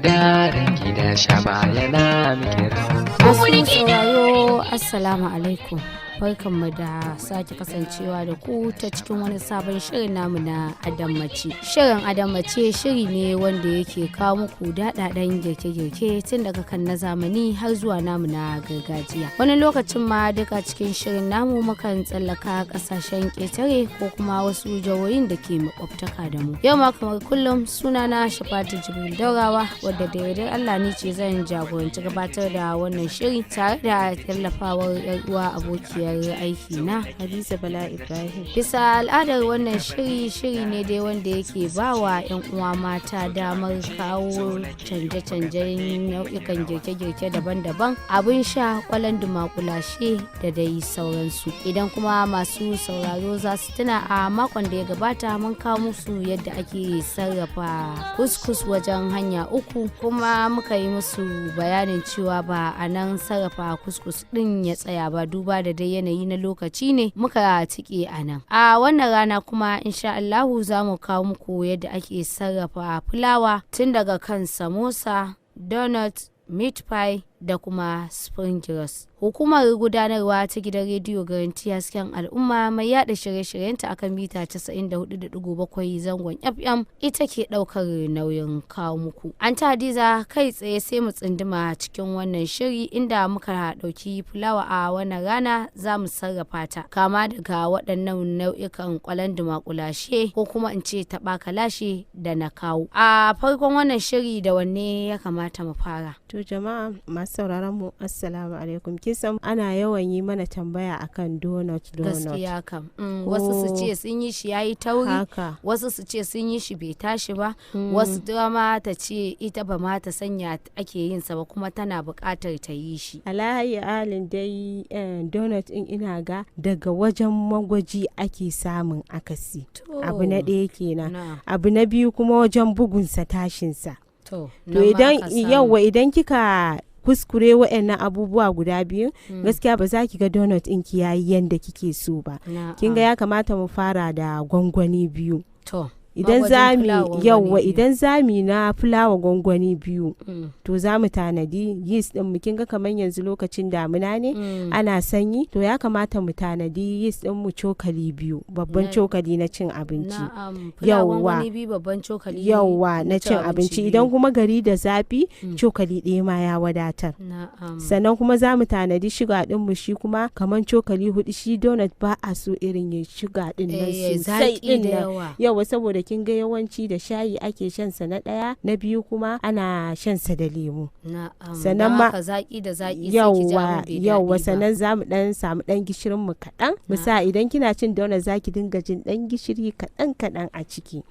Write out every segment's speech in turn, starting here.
gida sha yana miki rawa. Masu sauraro assalamu alaikum, barkanmu da sake kasancewa da ku ta cikin wani sabon shirin namu na Adam Mace. Shirin Adam Mace shiri ne wanda yake kawo muku daɗaɗɗen girke-girke tun daga kan na zamani har zuwa namu na gargajiya. Wani lokacin ma duka cikin shirin namu mukan tsallaka ƙasashen ƙetare ko kuma wasu jihohin da ke makwabtaka da mu. Yau ma kamar kullum sunana Shafatu Jibril Daurawa, wadda da yardar Allah ni ce zan jagoranci gabatar da wannan shiri tare da tallafawar 'yar uwa abokiyar aiki na Hadiza Bala Ibrahim. Bisa al'adar wannan shiri ne dai wanda yake bawa 'yan uwa mata damar kawo canje-canjen nau'ikan girke-girke daban-daban, abin sha, kwalan dumakulashe da dai sauransu. Idan kuma masu sauraro za su tuna, a makon da ya gabata mun kawo musu yadda ake sarrafa kuskus wajen hanya uku, kuma muka yi musu bayanin cewa ba a nan sarrafa kuskus din ya tsaya ba, duba da dai yanayi na lokaci ne muka tike a nan. A wannan rana kuma insha Allahu za mu kawo muku yadda ake sarrafa fulawa tun daga kan samosa, donut, meat pie da kuma spring rolls. Hukumar gudanarwa ta gidan rediyo Garanti Hasken Al'umma mai yada shirye-shiryenta akan mita 94.7 zangon FM ita ke daukar nauyin kawo muku. An ta Hadiza, kai tsaye sai mu tsinduma cikin wannan shiri inda muka dauki fulawa a wannan rana za mu sarrafa ta kama daga waɗannan nau'ikan kwalan dumakulashe ko kuma in ce taɓa kalashe da na kawo. A farkon wannan shiri da wanne ya kamata mu fara? To jama'a masu sauraron mu assalamu alaikum. Kisan ana yawan yi mana tambaya akan donut. Gaskiya kam. Wasu su ce sun yi shi yayi tauri, wasu su ce sun yi shi bai tashi ba, wasu dama ta ce ita ba ma ta sanya ake yin sa ba kuma tana buƙatar ta yi shi. Alahayi halin dai donut in ina ga daga wajen magwaji ake samun akasi. Abu na ɗaya kenan. Abu na biyu kuma wajen bugunsa tashinsa. To idan kika kuskure waɗannan abubuwa guda biyu, gaskiya ba za ki ga donut ɗinki yayi yanda kike so ba. Kin ga ya kamata mu fara da gwangwani biyu. Idan zami na fulawa gwangwani biyu, to za mu tanadi yeast din mu. Kin ga kamar yanzu lokacin damina ne, ana sanyi, to ya kamata mu tanadi yeast din mu cokali biyu, babban cokali na cin abinci. Yawwa na cin abinci. Idan kuma gari da zafi, cokali ɗaya ma ya wadatar. Sannan kuma za mu tanadi shuga din mu, shi kuma kamar cokali 4. Shi donut ba a so irin ya shuga din nan sosai din nan. Yawwa saboda kin ga yawanci da shayi ake shan sa na ɗaya, na biyu kuma ana shan sa da lemu. Sannan ma zaki da zaki yawwa sannan zamu dan samu dan gishirin mu kaɗan. Misa idan kina cin donut zaki dinga jin dan gishiri kaɗan a ciki.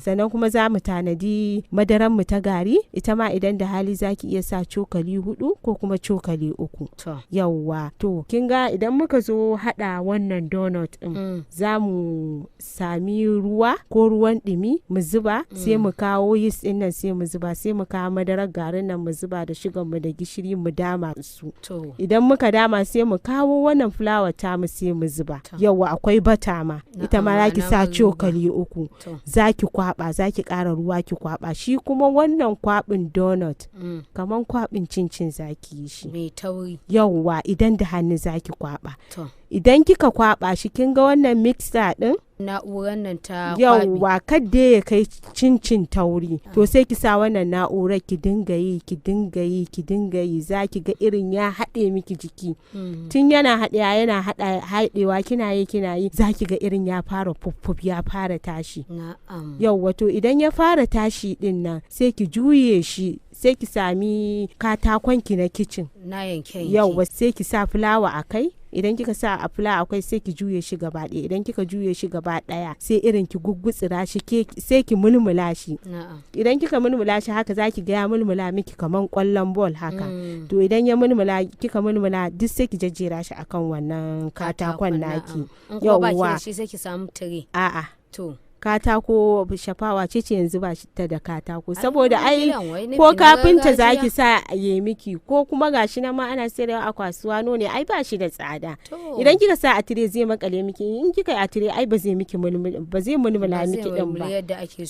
Sannan kuma zamu tanadi madaran mu ta gari, ita ma idan da hali zaki iya sa cokali 4 ko kuma cokali 3. Yawwa to kin ga idan muka zo hada wannan donut din, zamu sami ruwa ko ruwan dumi mu zuba, sai mu kawo yeast din nan sai mu zuba, sai mu kawo madarar garin nan mu zuba da shugan mu da gishiri mu dama su. Idan muka dama sai mu kawo wannan fulawa ta mu sai mu zuba. Yawa akwai bata ma, ita ma zaki sa cokali 3. Zaki kwaba, zaki ƙara ruwa ki kwaba. Shi kuma wannan kwabin donut kaman kwabin cincin zaki yi shi mai tauri. Yawa idan da hannu zaki kwaba. Idan kika kwaba shi, kin ga wannan mixer din, na'urar nan ta kwabi, yawwa kadda ya kai cincin tauri, to sai ki sa wannan na'urar ki dinga yi zaki ga irin ya haɗe miki jiki. Tun yana haɗewa kina yi zaki ga irin ya fara fuffuf, ya fara tashi. Yawwa to idan ya fara tashi din nan sai ki juye shi, sai ki sami katakon ki na kicin na yanke. Yawwa sai ki sa fulawa a kai. Idan kika sa a fulawa akwai sai ki juye shi gaba ɗaya. Idan kika juye shi gaba ɗaya sai irin ki guggutsira shi, sai ki mulmula shi. Idan kika mulmula shi haka zaki ga ya mulmula miki kaman kwallon ball haka. To idan ya kika mulmula duk sai ki jejjera shi akan wannan katakon naki. Yawwa shi sai ki samu tire. A'a. katako shafawa ce yanzu ba ta da katako saboda ai ko kafinta zaki sa yi miki ko kuma gashi nan ma ana sayarwa a kasuwa ne ai ba shi da tsada idan kika sa a tire zai makale miki in kika yi a tire ai ba zai miki ba zai mulmula miki din ba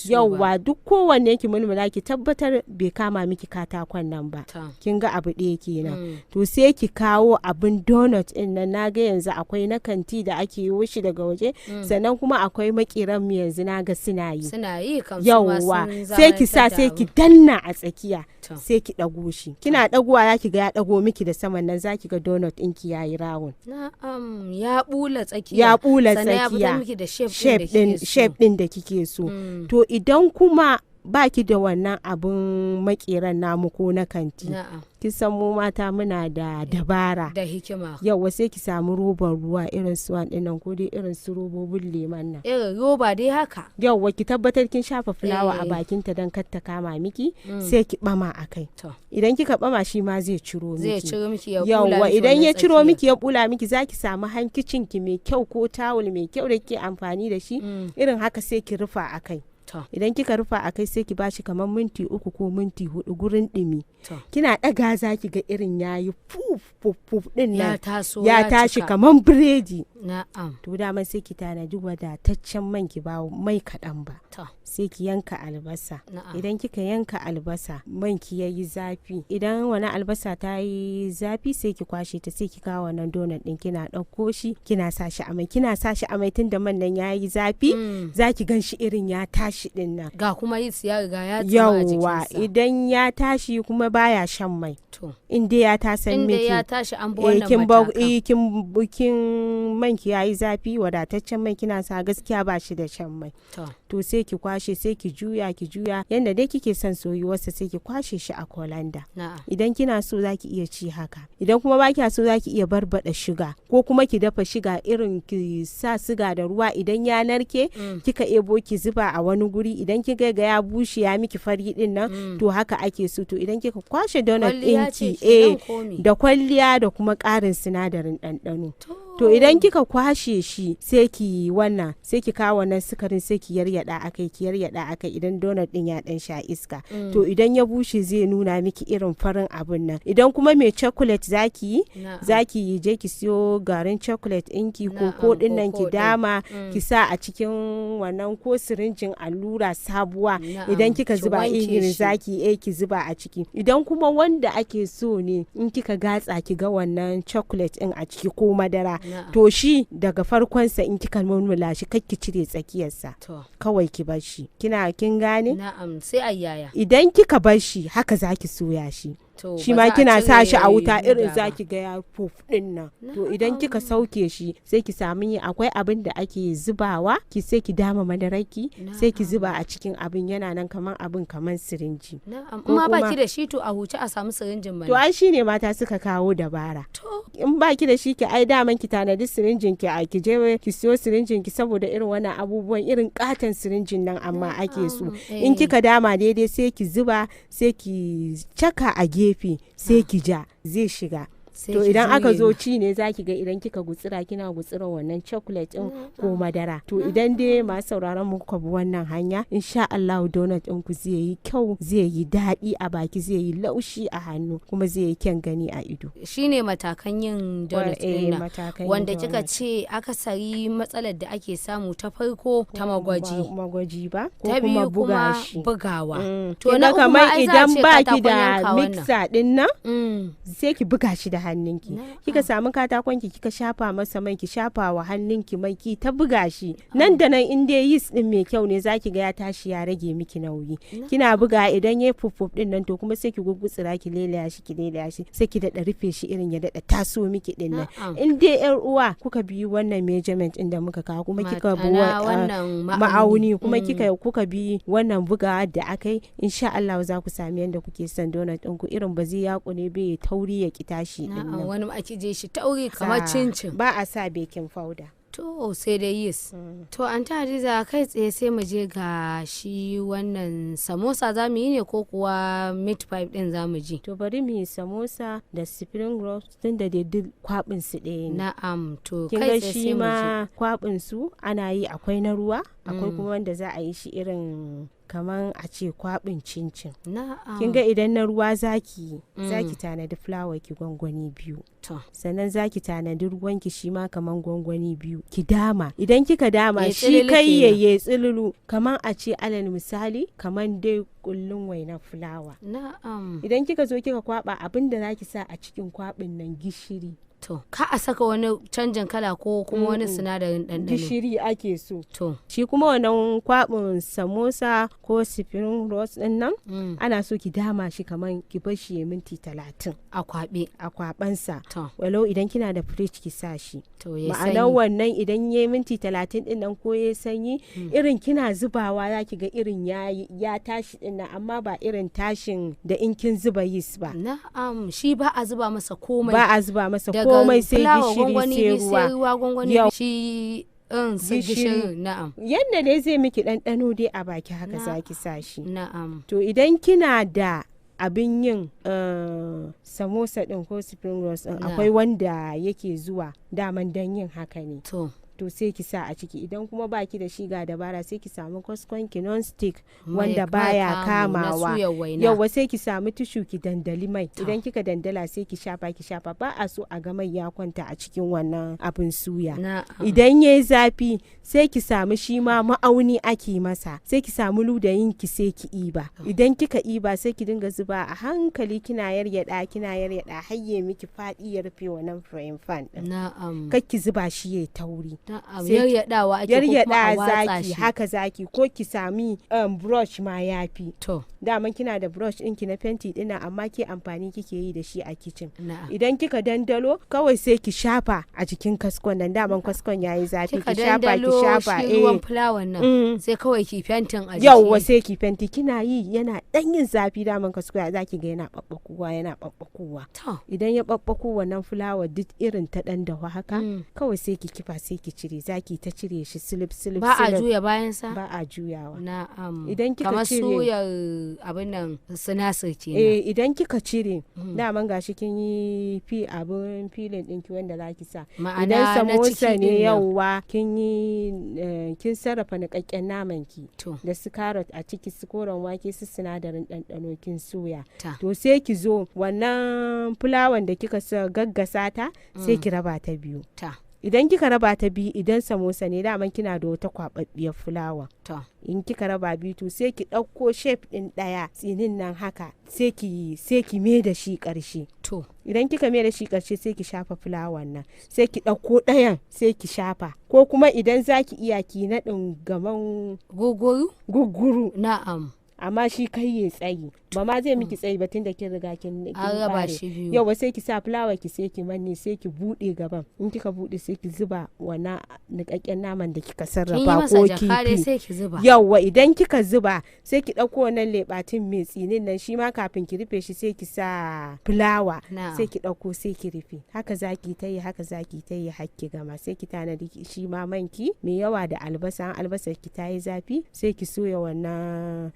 yawwa duk kowanne ki mulmula ki tabbatar bai kama miki katakon nan ba kin ga abu ɗaya kenan to sai ki kawo abin donut din nan naga yanzu akwai na kanti da ake yi shi daga waje sannan kuma akwai makiran mu yanzu naga suna yi kam yawwa sai ki sa sai ki danna a tsakiya sai ki dago shi kina dagowa ya ki ga ya dago miki da saman nan zaki ga donut din ki yayi rawun ya bula tsakiya sannan ya fitar miki da shape din da kike so to idan kuma baki da wannan abun makeran namu ko na kanti kisan mu mata muna da dabara da hikima yawa sai ki samu roban ruwa irin su nan ko dai irin su robobin leman nan irin roba dai haka yawa ki tabbatar kin shafa fulawa a bakin ta dan kar ta kama miki sai ki bama akai idan kika bama shi ma zai ciro miki yawa idan ya ciro miki ya bula miki zaki samu hankicin ki mai kyau ko tawul mai kyau da kike amfani da shi irin haka sai ki rufa akai idan kika rufa a kai sai ki bashi kamar minti 3 ko minti 4 gurin dumi kina daga zaki ga irin yayi fuf din nan ya tashi kamar biredi to dama sai ki tanaji wadataccen man ki ba mai kadan ba sai ki yanka albasa idan kika yanka albasa man ki yayi zafi idan wani albasa ta yi zafi sai ki kwashe ta sai ki kawo wannan donut din kina dauko shi kina sa shi a mai tunda man nan yayi zafi zaki ganshi irin ya tashi din nan ga kuma yi ya riga ya tsama a jikinsa idan ya tashi kuma baya shan mai inda ya tasan miki inda ya tashi an bi wannan matakan kin man ki yayi zafi wadataccen mai kina sa gaskiya ba shi da shan mai to sai ki kwashe sai ki juya yanda dai kike son soyuwarsa sai ki kwashe shi a kolanda idan kina so zaki iya ci haka idan kuma ba kiya so zaki iya barbada shuga ko kuma ki dafa shuga irin ki sa siga da ruwa idan ya narke kika ebo ki zuba a wani guri idan kika ga ya bushe ya miki fari din nan to haka ake so to idan kika kwashe donut ɗinki da kwalliya da kuma ƙarin sinadarin ɗanɗano to idan kika kwashe shi sai ki kawo wannan sukarin sai ki yaryada akai idan donut din ya dan sha iska to idan ya bushe zai nuna miki irin farin abun nan idan kuma mai chocolate zaki je ki siyo garin chocolate ɗinki ko din nan ki dama ki sa a cikin wannan ko sirinjin allura sabuwa idan kika zuba irin zaki ki zuba a ciki idan kuma wanda ake so ne in kika gatsa ki ga wannan chocolate din a ciki ko madara to shi daga farkonsa in kika mulmula shi kakki cire tsakiyarsa kawai ki bar shi kin gane na'am sai ayyaya idan kika bar shi haka zaki soya shi shi ma kina sa shi a wuta irin zaki ga ya fuf din nan to idan kika sauke shi sai ki samu akwai abin da ake zubawa sai ki dama madaraki sai ki zuba a cikin abin yana nan kaman sirinji amma baki da shi to a huce a samu sirinjin mana to ai shine mata suka kawo dabara in baki da shi ki ai daman ki tanadi sirinjin ki je ki siyo sirinjin ki saboda irin wannan abubuwan irin katon sirinjin nan amma ake so in kika dama daidai sai ki zuba sai ki caka a gefe sai ki ja zai shiga to idan aka zo ci ne zaki ga idan kika gutsira kina gutsira wannan chocolate din ko madara to idan dai masu sauraron mu ku bi wannan hanya insha Allah donut din ku zai yi kyau zai yi daɗi a baki zai yi laushi a hannu kuma zai yi kyan gani a ido shine matakan yin donut din wanda kika ce akasari matsalar da ake samu ta farko ta magwaji ba ko ta kuma biyu bugawa to na kamar idan baki da mixer din nan sai ki buga shi da hannunki kika samu katakonki kika shafa masa mai ki shafa wa hannunki mai ki ta buga shi nan da nan in dai yeast din mai kyau ne zaki ga ya tashi ya rage miki nauyi kina buga idan yayi fufuf din nan to kuma sai ki gugutsira ki lelaya shi sai ki dada rufe shi irin ya dada taso miki din nan in dai yar uwa kuka bi wannan measurement din da muka kawo kuma kika bi ma'auni kuma kuka bi wannan bugawa da akai insha Allah za ku sami yanda kuke son donut ɗinku irin ba zai yakune bai tauri ya ki tashi wani ake je shi tauri kamar cincin ba a sa baking powder To sai dai yis. To an ta Hadiza kai tsaye sai mu je ga shi wannan samosa za mu yi ne ko kuwa meat pie din za mu ji? To bari mu yi samosa da spring rolls tun da dai duk kwabin su ɗaya ne. Na'am, to Kin kai ga tsaye shi sai mu je. ma kwabin su ana yi akwai na ruwa akwai kuma wanda za a yi shi irin kaman a ce kwabin cincin. Na'am. Kin ga idan na ruwa zaki tanadi fulawa ki gwangwani 2. To. Sannan zaki tanadi ruwan ki shi ma kaman gwangwani 2 ki dama. Idan kika dama Ya shi tsilili kai kenan. yayi tsilulu kaman a ce alal misali kaman dai kullun wainar fulawa. Na'am. Idan kika zo kika kwaba abin da zaki sa a cikin kwabin nan gishiri. To, ka a saka wani canjin kala ko kuma wani sinadarin ɗanɗano. Gishiri ake so. To. Shi kuma wannan kwabin samosa ko spring rolls din nan ana so ki dama shi kaman ki bar shi ya minti 30 A kwaɓe. a kwabansa. To. Walau idan kina da fridge ki sa shi. To ya Ma'anar sanyi. wannan idan ya minti 30 din nan ko ya sanyi irin kina zubawa za ki ga irin ya tashi din nan amma ba irin tashin da in kin zuba yis ba. Na'am, shi ba a zuba masa komai. Ba a zuba masa Daga komai sai fulawa gishiri gwangwani sai biyu sai ruwa. ruwa gwangwani Yau. biyu, shi sai gishirin. Na'am. Yanda dai zai miki ɗanɗano dai a baki haka Na- za ki sa shi. Na'am. To idan kina da abin yin samosa din ko spring rolls din Na. akwai wanda yake zuwa daman don yin haka ne. To, sai ki sa a ciki idan kuma baki da shi ga dabara sai ki samu kaskon ki non stick mai wanda baya kamu na kamawa. suyar waina. Yauwa sai ki samu tishu ki dandali mai idan kika dandala sai ki shafa ba a so a ga mai ya kwanta a cikin wannan abin suya. Na'am. Idan yayi zafi sai ki samu shi ma ma'auni ake masa sai ki samu ludayin ki sai ki iba idan kika iba sai ki dinga zuba a hankali kina yaryada hayye miki fadi ya rufe wannan frying pan din. Na'am. Kar ki zuba shi yayi tauri. Na'am. sai- Yaryadawa ake ko kuma a Yaryada watsa zaki shi. haka zaki ko ki sami brush ma yafi. To, Daman kina da brush ɗinki na fenti ɗina amma ke amfani kike yi da shi a kicin. na'am. Idan kika dandalo kawai sai ki shafa a jikin kaskon nan daman kaskon yayi zafi Kika ki shafa dandalo shi ruwan fulawan nan. Mm. Sai kawai ki fentin a jiki. Yauwa sai ki fenti kina yi yana dan yin zafi daman kasko za ki ga yana babbakuwa. To, Idan ya babbaku wannan fulawa duk irin ta dan dawa haka kawai sai ki kifa sai ki cire zaki ta cire shi silip ba a juya bayan sa? ba a juyawa. Na'am. Idan kika kamar cire- suyar abin nan sinasir kenan. Idan kika cire daman gashi kin yi abin filin ɗinki wanda zaki sa. Ma'ana Idan na samosa ciki ne din nan. yauwa kin sarrafa niƙaƙƙen naman ki To, da su carrot a ciki su koren wake su sinadarin ɗanɗano kin soya. ta. To sai ki zo wannan fulawan da kika gaggasa ta sai ki raba ta biyu. Ta. Idan kika raba ta biyu idan samosa ne daman kina da wata kwababbiyar fulawa. To. In kika raba biyu to sai ki ɗauko shape ɗin ɗaya tsinin nan haka sai ki me da shi ƙarshe. To. Idan kika me da shi ƙarshe sai ki shafa fulawan nan sai ki ɗauko ɗayan sai ki shafa ko kuma idan zaki iya ki naɗin gaman guguru Na'am. amma shi kai ya tsayi ba ma zai miki tsayi ba tun da kin riga kin An raba bare. shi biyu. Yauwa sai ki sa fulawa ki sai ki manne sai ki bude gaban in kika bude sai ki zuba wannan nikakken naman da kika Kin yi sarrafa masa ko jaka dai kifi sai ki zuba. yauwa idan kika zuba sai ki dauko wannan lebatin mai tsinin nan shi ma kafin ki rufe shi sai ki sa fulawa Na'am. sai ki dauko sai ki rufe haka zaki ta yi har ki gama sai ki tanadi shi ma manki mai yawa da albasa albasar ki ta yi zafi sai ki soya wannan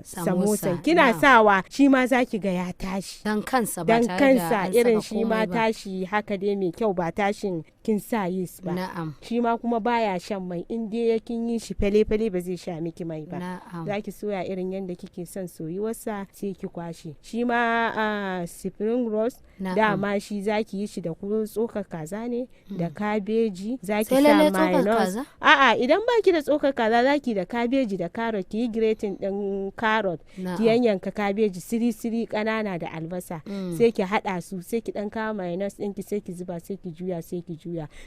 samosan kina na'am. sawa shi ma zaki ga ya tashi Dan kansa ba dan tare da kansa an irin saka shi ma komai ba. tashi haka dai mai kyau ba tashin kin sa yis ba Na'am. shi ma kuma baya shan mai in dai kin yi shi fale-fale ba zai sha miki mai ba Na'am. za ki soya irin yadda kike son soyuwarsa sai ki kwashe shi ma spring rolls Na'am. dama shi za ki yi shi da kuma tsokar kaza ne da kabeji za ki Sai sa lallai tsokar mayonnaise kaza? a'a idan baki da tsokar kaza za ki da kabeji da carrot ki yi grating din carrot Na'am. ki yanyanka kabeji siri-siri kanana da albasa sai ki hada su sai ki dan kawo mayonnaise ɗinki sai ki zuba sai ki juya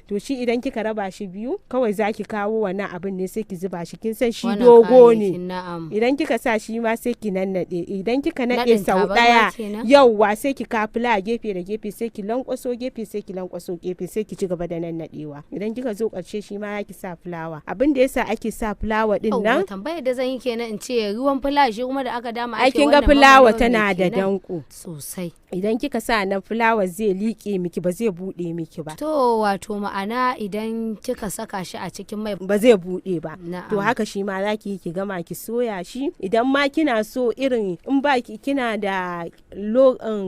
to shi idan kika raba shi biyu kawai za ki kawo wannan abin ne sai ki zuba shi kin san shi Wannan dogo ne kayayyakin, na'am. idan kika sa shi ma sai ki nannade idan kika nade Naɗin sau tabarma daya kenan? yauwa sai ki kafula a gefe da gefe sai ki lankwaso gefe sai ki lankwaso gefe sai ki ci gaba da nannadewa idan kika zo karshe shi ma ya ki sa fulawa abin da yasa ake sa fulawa din nan tambayar da zan yi kenan in ce ruwan fulawa shi kuma da aka dama ai ake kin ga wannan fulawa mamaye tana da kenan? danko Sosai. idan kika sa nan fulawa zai liƙe miki ba zai bude miki ba To to ma'ana idan kika saka shi a cikin mai ba zai bude ba. Na'am. To haka shi ma zaki ki gama ki soya shi. Idan ma kina so irin in baki kina da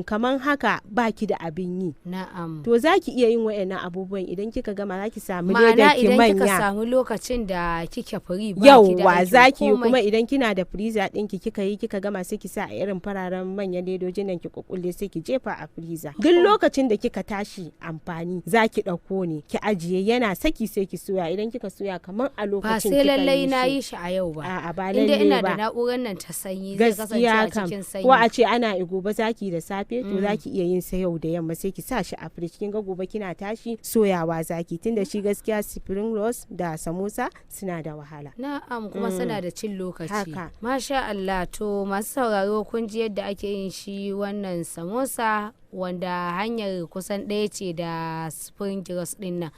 kaman haka baki da abin yi, na'am, to zaki iya yin wayannan abubuwan. Idan kika gama zaki samu ma'ana ledar ki idan kika manya. samu lokacin da kike firi ba ki da Yauwa aikin zaki yi, komai. kuma idan kina da freezer ɗinki kika gama sai ki sa a irin fararen manyan ledojin nan ki kukkulle sai ki jefa a freezer. Duk lokacin da kika tashi amfani zaki ɗauko ne ki ajiye, yana saki sai ki soya. Idan kika soya kamar a lokacin ba sai kika lallai yi na shi. yi shi a yau ba. A'a ba Inda lalle ina ba. da na'urar nan ta sanyi zai kasance Gaskiya a kam, cikin sanyi. ko a ce ana gobe zaki da safe to zaki iya yin sa yau da yamma sai ki sa shi a fridge. Kin ga gobe kina tashi soyawa zaki, tunda shi gaskiya spring rolls da samosa suna da wahala. Na'am, kuma suna da cin lokaci. Haka. Masha Allah, to masu sauraro kun ji yadda ake yin shi wannan samosa wanda hanyar kusan ɗaya ce da spring rolls ɗin nan.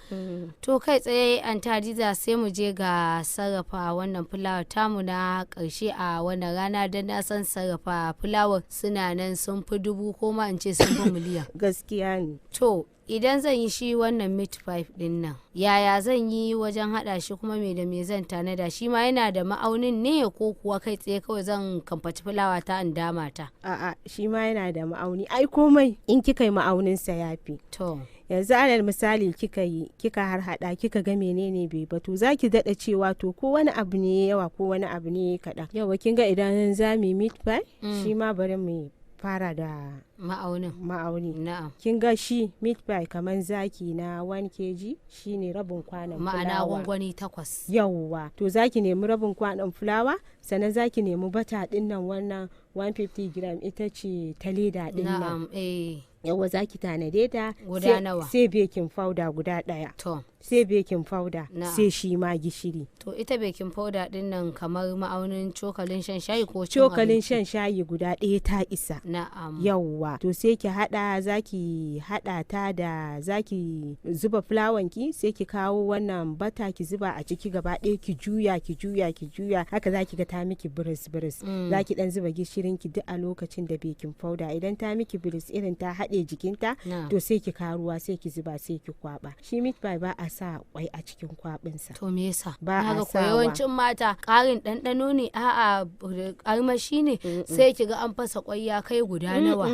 To kai tsaye Anty Hadiza sai mu je ga sarrafa wannan fulawar tamu na ƙarshe a wannan rana, don na san sarrafa fulawar suna nan sun fi 1000 ko ma in ce sun fi miliyan. Gaskiya ne. To idan zan yi shi wannan meat pie din nan, yaya zan yi wajen hada shi, kuma me da me zan tanada? Shi ma yana da ma'aunin ne ko kuwa kai tsaye kawai zan kamfaci fulawa ta in dama ta? A'a, shi ma yana da ma'auni. Ai komai in kika yi ma'aunin sa yafi. To Yanzu alal misali kika harhaɗa kika ga menene bai ba, to zaki daɗa cewa to ko wani abu ne yawa ko wani abu ne kaɗan. Yawa kin ga idan za mu yi meat pie, shi ma bari mu fara da ma'auni. Na'am. Kin ga shi meat pie kaman zaki na 1 kg shine rabin kwanon fulawa. Ma'ana gwangwani 8. Yawwa, to zaki nemi rabin kwanon fulawa, sannan zaki nemi bata din nan wannan 150 gram ita ce ta leda din nan. Na'am, Yawwa zaki tanade ta. Guda nawa? Sai baking powder guda ɗaya. To. Sai baking powder. Na'am. Sai shi ma gishiri. To ita baking powder din nan kamar ma'aunin cokalin shan shayi ko cokalin shan shayi guda ɗaya ta isa. Na'am. Yawwa, to sai ki hada, zaki hada ta da zaki zuba fulawan ki, sai ki kawo wannan bata ki zuba a ciki gaba ɗaya ki juya haka zaki ga ta miki biris zaki dan zuba gishirin ki duk a lokacin da baking powder. Idan ta miki biris irin ta haɗe jikinta, to sai ki karuwa sai ki zuba sai ki kwaba. Shi meat pie ba a sa kwai a cikin kwabinsa. To me yasa? Ba a ga sawa. yawancin mata ƙarin ɗanɗano ne, a'a armashi ne, sai ki ga an fasa kwai ya kai guda nawa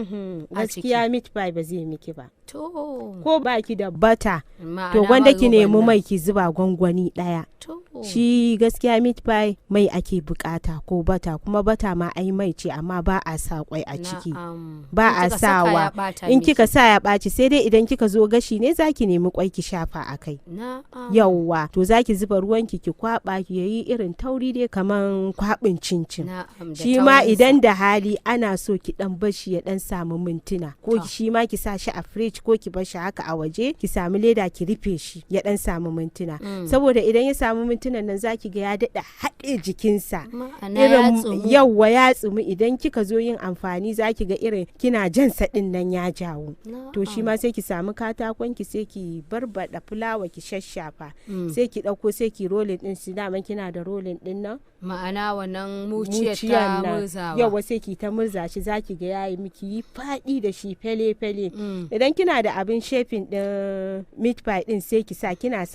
a ciki. Gaskiya meat pie ba zai miki ba. To Ko baki da bata, ma'ana to wanda ki roban nemi nan. mai ki zuba gwangwani ɗaya. To Shi gaskiya meat pie mai ake bukata ko bata, kuma bata ma ai mai ce amma ba a sa kwai a ciki. na'am. Ba In a kika saka ya sawa. ɓata In miki. kika sa ya ɓaci, sai dai idan kika zo gashi ne zaki nemi kwai ki shafa a kai. Na'am. Yawwa, to zaki zuba ruwan ki kwaba ki yayi irin tauri dai kaman kwabin cincin. Na'am, da Shi ma taurinsa. idan da hali ana so ki dan bashi ya dan samu mintuna, ko To. shi ma ki sa shi a fridge ko ki bar shi haka a waje, ki samu leda ki rufe shi ya dan samu mintuna. Saboda idan ya samu mintunan nan zaki ga ya dada haɗe jikinsa. Ma'ana ya tsumu. Yawwa ya tsumu, idan kika zo yin amfani zaki ga irin kina jan sa din nan ya jawo. To shi ma sai ki samu katakon ki sai ki barbada fulawa ki shashafa. Sai ki dauko sai ki rolling din shi, daman kina da rolling din nan. Ma'ana wannan muciyar ta Muciyan nan. murzawa. Yawwa sai ki ta murza shi, zaki ga yayi miki yi faɗi da shi fele-fele. Idan kina da abin shefin din meat pie din sai ki sa kina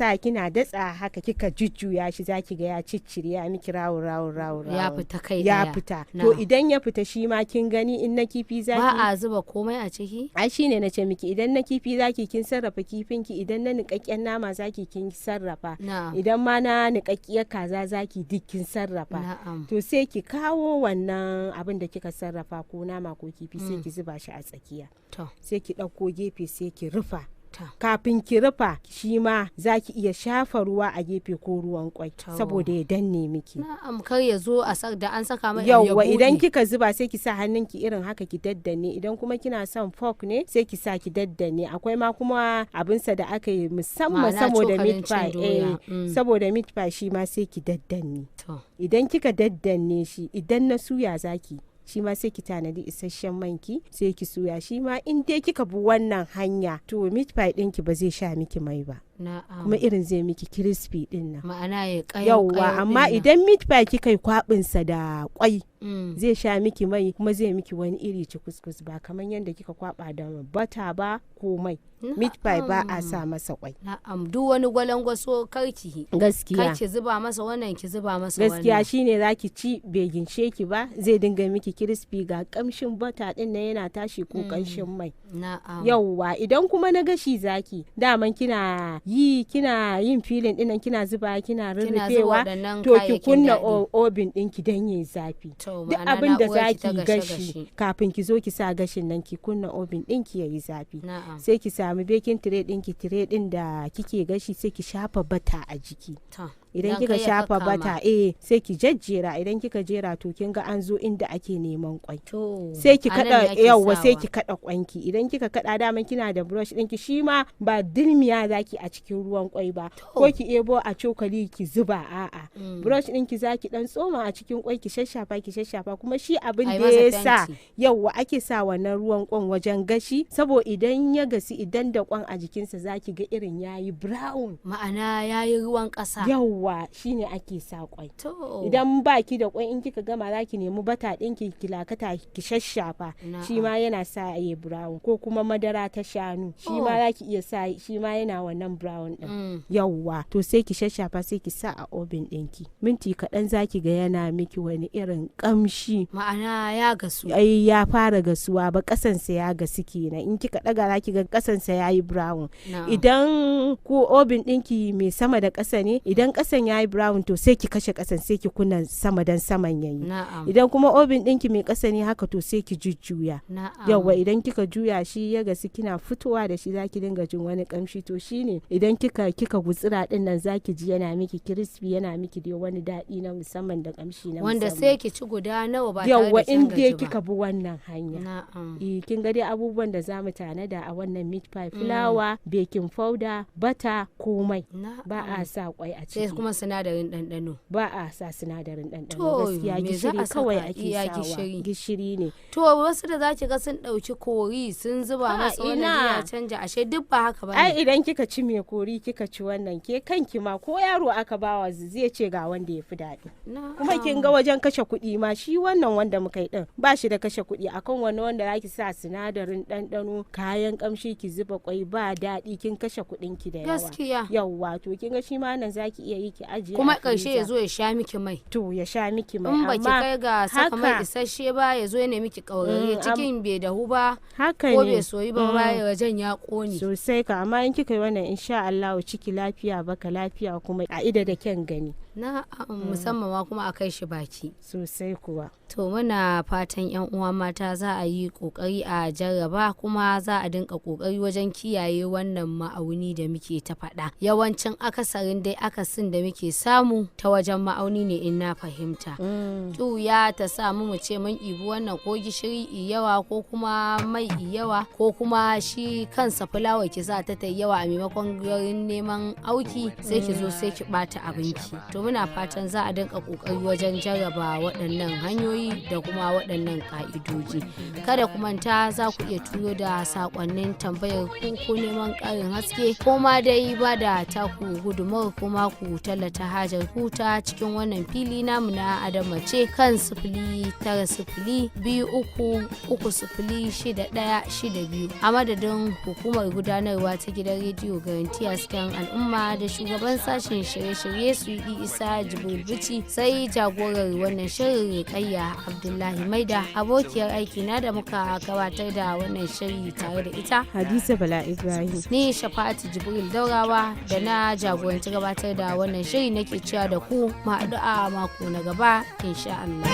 datsa haka kika jujjuya shi, zaki ga ya ciccire ya miki rawu. Ya fita kai Ya daya. fita. Na'am. To idan ya fita shi ma kin gani in na kifi zaki. Ba a zuba komai a ciki? Ai shine na ce miki, idan na kifi zaki kin sarrafa kifinki, idan na niƙaƙƙen nama zaki kin sarrafa. Na'am. Idan ma na niƙaƙƙiyar kaza zaki duk kin sarrafa. Na'am. To sai ki kawo wannan abin da kika sarrafa ko nama ko kifi sai ki zuba shi a tsakiya. To. Sai ki ɗauko gefe sai ki rufa. Ta. Kafin ki rufa shi ma za ki iya shafa ruwa a gefe ko ruwan kwai saboda ya danne miki. Na'am, kar ya zo a da an saka mai Yauwa, idan kika zuba sai ki sa hannunki irin haka ki daddane, idan kuma kina son fork ne sai ki sa ki daddane. Akwai ma kuma abinsa da aka yi musamman Ma'ana saboda cokalin meat cin pie. doya. Saboda meat pie shi ma sai ki daddane. To. Idan kika daddane shi, idan na suya zaki, shi ma sai ki tanadi isasshen manki sai ki soya. Shi ma in dai kika bi wannan hanya, to meat pie ɗinki ba zai sha miki mai ba. kuma irin zai miki crispy din nan. Ma'ana ya kayo yawwa, amma idan meat pie kika yi kwabinsa da kwai zai sha miki mai kuma zai miki wani iri ci kuskus, ba kamar yadda kika kwaba da bata ba ko mai. Meat pie ba a sa masa kwai. Na'am, duk wani gwalangwaso karki. Gaskiya. Kar ki zuba masa wannan ki zuba masa wannan. Gaskiya shine zaki ci bai ginshe ki ba, zai dinga miki crispy ga kamshin bata din nan yana tashi ko kanshin mai. Na'am. Yawwa, idan kuma na gashi zaki, daman kina yin filin dinnan kina zuba kina rurrufewa, to ki kunna oven ɗinki dan yayi zafi. Duk abin da zaki gashi kafin ki zo ki sa gashin nan ki kunna oven ɗinki yayi zafi. Sai ki sami baking tray ɗinki, tray ɗin da kike gashi sai ki shafa bata a jiki. Idan kika shafa bata sai ki jejjera, idan kika jera to kin ga an zo inda ake neman kwai. Sai ki kada sai ki kada kwanki. Idan kika kada daman kina da brush ɗinki, shi ma ba dilmiya zaki a cikin ruwan kwai ba, ko ki ebo a cokali ki zuba, a'a. Brush ɗinki zaki dan tsoma a cikin kwai ki shashafa kuma shi abin da yasa ake sa wannan ruwan kwan wajen gashi, saboda idan ya gasi, idan da kwan a jikinsa zaki ga irin yayi brown, ma'ana yayi ruwan kasa. Shine ake sa kwai. Idan baki da kwai, in kika gama zaki nemi bata ɗinki ki lakata ki shashafa, shi ma yana sa yayi brown, ko kuma madara ta shanu, shi ma zaki iya sa, shi ma yana wannan brown din. Yawwa, to sai ki shashafa sai ki sa a oven ɗinki, minti kaɗan zaki ga yana miki wani irin kamshi, ma'ana ya gasu. Ya fara gasuwa ba, kasansa ya gasu kenan. In kika daga zaki ga kasansa yayi brown. Idan ko oven ɗinki mai sama da ƙasa ne, idan kasan yayi brown to sai ki kashe kasan sai ki kunna sama dan saman yayi. Idan kuma oven ɗinki mai kasa ne haka to sai ki jujjuya. Yawwa, idan kika juya shi ya gasu, kina fitowa da shi zaki dinga jin wani kamshi, to shine idan kika gutsira din nan zaki ji yana miki crispy, yana miki dai wani daɗi na musamman da kamshi na musamman, wanda sai ki ci guda nawa ba tare da kin gaji ba. Yawwa, in dai kika bi wannan hanya. Kin ga dai abubuwan da zamu tanada a wannan meat pie: fulawa, baking powder, bata, komai. Ba a sa kwai a ciki. Sai kuma sinadarin ɗanɗano. Ba a sa sinadarin ɗanɗano. Gaskiya gishiri kawai ake sawa. Gishiri ne. To wasu da zaki ga sun ɗauki kori sun zuba masa wannan ya canja, ashe duk ba haka bane. Ai idan kika ci mai kori kika ci wannan, ke kanki ma ko yaro aka bawa zai ce ga wanda ya fi daɗi. Kuma kin ga wajen kashe kuɗi ma, shi wannan wanda muka yi din ba shi da kashe kuɗi akan wanda zaki sa sinadarin ɗanɗano, kayan kamshi, ki zuba kwai, ba daɗi, kin kashe kuɗin ki da yawa. Gaskiya. Yawwa, to kin ga shi ma nan zaki iya yi ki ajiye. Kuma ƙarshe ya zo ya sha miki mai. To ya sha miki mai, amma baki kai ga saka mai isasshe ba, ya zo ya nemi ki kaurare, cikin bai dahu ba, haka ko bai soyi ba, wajen ya ƙone. Sosai ka, amma in kika yi wannan insha Allah ciki lafiya baka lafiya, kuma a ida da kyan gani. Musamman ma kuma a kai shi baki. Sosai kuwa. To muna fatan 'yan uwa mata za a yi kokari a jarraba, kuma za a dinka kokari wajen kiyaye wannan ma'auni da muke ta faɗa. Yawancin akasarin dai akasin da muke samu ta wajen ma'auni ne, in na fahimta. Ya ta samu mu ce mun ibi wannan ko gishiri yawa, ko kuma mai yawa, ko kuma shi kansa fulawa ki sa ta yawa, a maimakon garin neman auki sai ki zo sai ki bata abinki. To muna fatan za a dinka kokari wajen jarraba waɗannan hanyoyi da kuma waɗannan ka'idoji. Kada ku manta za ku iya turo da sakonnin tambayar ku ko neman ƙarin haske, ko ma dai ba da taku gudumar, kuma ku tallata hajar ku ta cikin wannan fili namu na Adamace kan 09023330662 a madadin hukumar gudanarwa ta gidan rediyo Garanti Hasken Al'umma da shugaban sashen shirye-shirye Suidi Isa Jibril Bichi, sai jagorar wannan shirin Rukayya Abdullahi Maida, abokiyar aiki na da muka gabatar da wannan shiri tare da ita Hadiza Bala Ibrahim. Ni Shafa'atu Jibril Daurawa da na jagoranci gabatar da wannan shiri nake cewa da ku ma addu'a mako na gaba insha Allah.